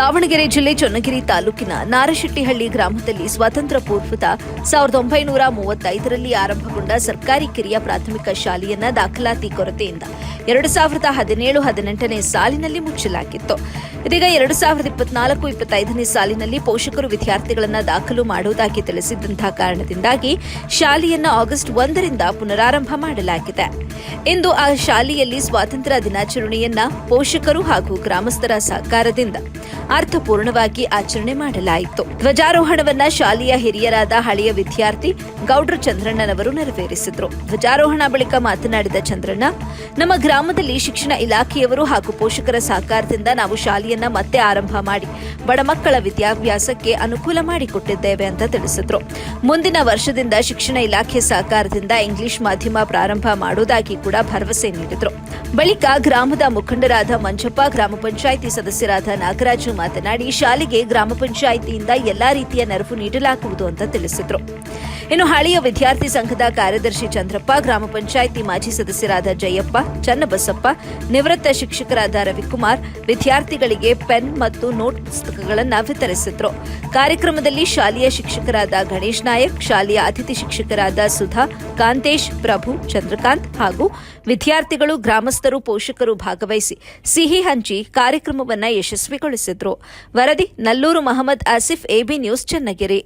ದಾವಣಗೆರೆ ಜಿಲ್ಲೆ ಚನ್ನಗಿರಿ ತಾಲೂಕಿನ ನಾರಶೆಟ್ಟಿಹಳ್ಳಿ ಗ್ರಾಮದಲ್ಲಿ ಸ್ವಾತಂತ್ರ್ಯ ಪೂರ್ವದ 1935ರಲ್ಲಿ ಆರಂಭಗೊಂಡ ಸರ್ಕಾರಿ ಕಿರಿಯ ಪ್ರಾಥಮಿಕ ಶಾಲೆಯನ್ನ ದಾಖಲಾತಿ ಕೊರತೆಯಿಂದ 2017-18ನೇ ಸಾಲಿನಲ್ಲಿ ಮುಚ್ಚಲಾಗಿತ್ತು. ಇದೀಗ 2024-25ನೇ ಸಾಲಿನಲ್ಲಿ ಪೋಷಕರು ವಿದ್ಯಾರ್ಥಿಗಳನ್ನು ದಾಖಲು ಮಾಡುವುದಾಗಿ ತಿಳಿಸಿದ್ದಂತಹ ಕಾರಣದಿಂದಾಗಿ ಶಾಲೆಯನ್ನು ಆಗಸ್ಟ್ 1ರಿಂದ ಪುನರಾರಂಭ ಮಾಡಲಾಗಿದೆ. ಇಂದು ಆ ಶಾಲೆಯಲ್ಲಿ ಸ್ವಾತಂತ್ರ್ಯ ದಿನಾಚರಣೆಯನ್ನ ಪೋಷಕರು ಹಾಗೂ ಗ್ರಾಮಸ್ಥರ ಸಹಕಾರದಿಂದ ಅರ್ಥಪೂರ್ಣವಾಗಿ ಆಚರಣೆ ಮಾಡಲಾಯಿತು. ಧ್ವಜಾರೋಹಣವನ್ನ ಶಾಲೆಯ ಹಿರಿಯರಾದ ಹಳೆಯ ವಿದ್ಯಾರ್ಥಿ ಗೌಡ್ರ ಚಂದ್ರಣ್ಣನವರು ನೆರವೇರಿಸಿದ್ರು. ಧ್ವಜಾರೋಹಣ ಬಳಿಕ ಮಾತನಾಡಿದ ಚಂದ್ರಣ್ಣ, ನಮ್ಮ ಗ್ರಾಮದಲ್ಲಿ ಶಿಕ್ಷಣ ಇಲಾಖೆಯವರು ಹಾಗೂ ಪೋಷಕರ ಸಹಕಾರದಿಂದ ನಾವು ಶಾಲೆಯನ್ನ ಮತ್ತೆ ಆರಂಭ ಮಾಡಿ ಬಡ ಮಕ್ಕಳ ವಿದ್ಯಾಭ್ಯಾಸಕ್ಕೆ ಅನುಕೂಲ ಮಾಡಿಕೊಟ್ಟಿದ್ದೇವೆ ಅಂತ ತಿಳಿಸಿದ್ರು. ಮುಂದಿನ ವರ್ಷದಿಂದ ಶಿಕ್ಷಣ ಇಲಾಖೆ ಸಹಕಾರದಿಂದ ಇಂಗ್ಲಿಷ್ ಮಾಧ್ಯಮ ಪ್ರಾರಂಭ ಮಾಡುವುದಾಗಿ ಕೂಡ ಭರವಸೆ ನೀಡಿದ್ರು. ಬಳಿಕ ಗ್ರಾಮದ ಮುಖಂಡರಾದ ಮಂಜಪ್ಪ, ಗ್ರಾಮ ಪಂಚಾಯಿತಿ ಸದಸ್ಯರಾದ ನಾಗರಾಜು ಮಾತನಾಡಿ, ಶಾಲೆಗೆ ಗ್ರಾಮ ಪಂಚಾಯಿತಿಯಿಂದ ಎಲ್ಲಾ ರೀತಿಯ ನೆರವು ನೀಡಲಾಗುವುದು ಅಂತ ತಿಳಿಸಿದ್ರು. ಇನ್ನು ಹಳೆಯ ವಿದ್ಯಾರ್ಥಿ ಸಂಘದ ಕಾರ್ಯದರ್ಶಿ ಚಂದ್ರಪ್ಪ, ಗ್ರಾಮ ಪಂಚಾಯಿತಿ ಮಾಜಿ ಸದಸ್ಯರಾದ ಜಯಪ್ಪ, ಚನ್ನಬಸಪ್ಪ, ನಿವೃತ್ತ ಶಿಕ್ಷಕರಾದ ರವಿಕುಮಾರ್ ವಿದ್ಯಾರ್ಥಿಗಳಿಗೆ ಪೆನ್ ಮತ್ತು ನೋಟ್ ಪುಸ್ತಕಗಳನ್ನು ವಿತರಿಸಿದ್ರು. ಕಾರ್ಯಕ್ರಮದಲ್ಲಿ ಶಾಲೆಯ ಶಿಕ್ಷಕರಾದ ಗಣೇಶ್ ನಾಯಕ್, ಶಾಲೆಯ ಅತಿಥಿ ಶಿಕ್ಷಕರಾದ ಸುಧಾ, ಕಾಂತೇಶ್, ಪ್ರಭು, ಚಂದ್ರಕಾಂತ್ ಹಾಗೂ ವಿದ್ಯಾರ್ಥಿಗಳು, ಗ್ರಾಮಸ್ಥರು, ಪೋಷಕರು ಭಾಗವಹಿಸಿ ಸಿಹಿ ಹಂಚಿ ಕಾರ್ಯಕ್ರಮವನ್ನು ಯಶಸ್ವಿಗೊಳಿಸಿದ್ರು. ವರದಿ ನಲ್ಲೂರು ಮಹಮ್ಮದ್ ಆಸಿಫ್, ಎಬಿ ನ್ಯೂಸ್, ಚನ್ನಗಿರಿ.